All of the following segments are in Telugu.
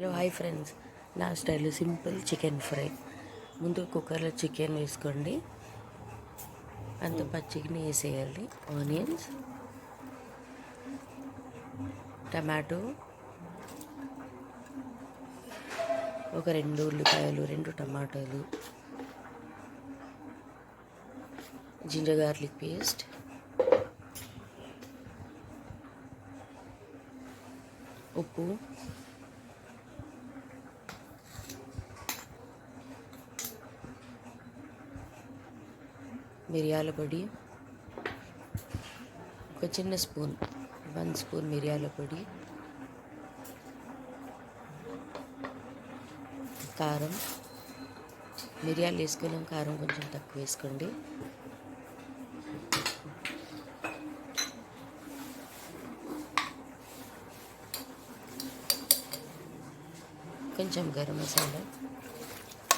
హలో హాయ్ ఫ్రెండ్స్, నా స్టైల్ సింపుల్ చికెన్ ఫ్రై. ముందు కుక్కర్లో చికెన్ వేసుకోండి, అంత పచ్చికిని వేసేయాలి. ఆనియన్స్, టమాటో, ఒక 2 ఉల్లిపాయలు, 2 టమాటాలు, జింజర్ గార్లిక్ పేస్ట్, ఉప్పు, మిరియాల పొడి, ఒక చిన్న స్పూన్ 1 స్పూన్ మిరియాల పొడి, కారం. మిరియాలు వేసుకున్నాం, కారం కొంచెం తక్కువ వేసుకోండి. కొంచెం గరం మసాలా.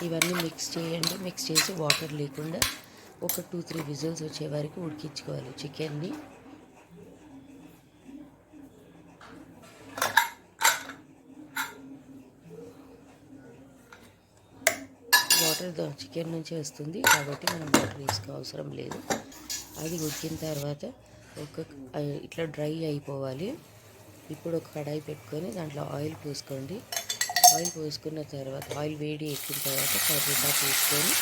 ఇవన్నీ మిక్స్ చేయండి. మిక్స్ చేసి వాటర్ లేకుండా ఒక 2-3 విజిల్స్ వచ్చే వరకు ఉడికించుకోవాలి చికెన్ని. వాటర్ చికెన్ నుంచి వస్తుంది కాబట్టి మనం వాటర్ వేసుకో అవసరం లేదు. అది ఉడికిన తర్వాత ఇట్లా డ్రై అయిపోవాలి. ఇప్పుడు ఒక కడాయి పెట్టుకొని దాంట్లో ఆయిల్ పోసుకోండి. ఆయిల్ పోసుకున్న తర్వాత ఆయిల్ వేడి ఎక్కిన తర్వాత కరివేపాకు వేసుకొని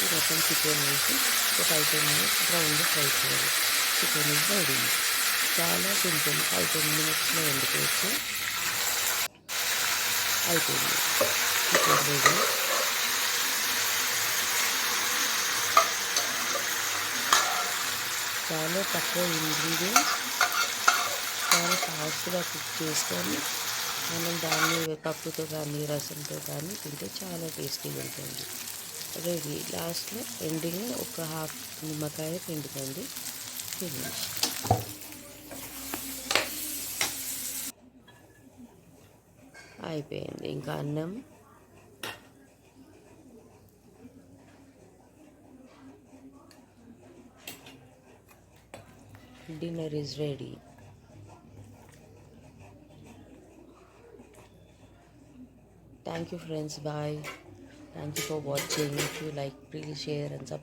ఈ మొత్తం చికెన్ వేసి ఒక 5-10 మినిట్స్ బ్రౌన్గా ఫ్రై చేయాలి. Chicken is ready. చాలా సింపుల్, 5-10 మినిట్స్లో వండుకోవచ్చు. అయిపోయింది చికెన్ రెడీ. చాలా తక్కువ ఇంగ్రీడియంట్స్, చాలా ఫాస్ట్గా కుక్ చేసుకొని మనం దాన్ని పప్పుతో కానీ రసంతో కానీ తింటే చాలా టేస్టీగా ఉంటుంది. రెడీ. లాస్ట్లో ఎండింగ్ ఒక హాఫ్ నిమ్మకాయ పిండుకోండి. ఫినిష్. అయిపోయింది. ఇంకా అన్నం, dinner is ready. Thank you friends, bye. Thank you for watching. If you like, please share and subscribe.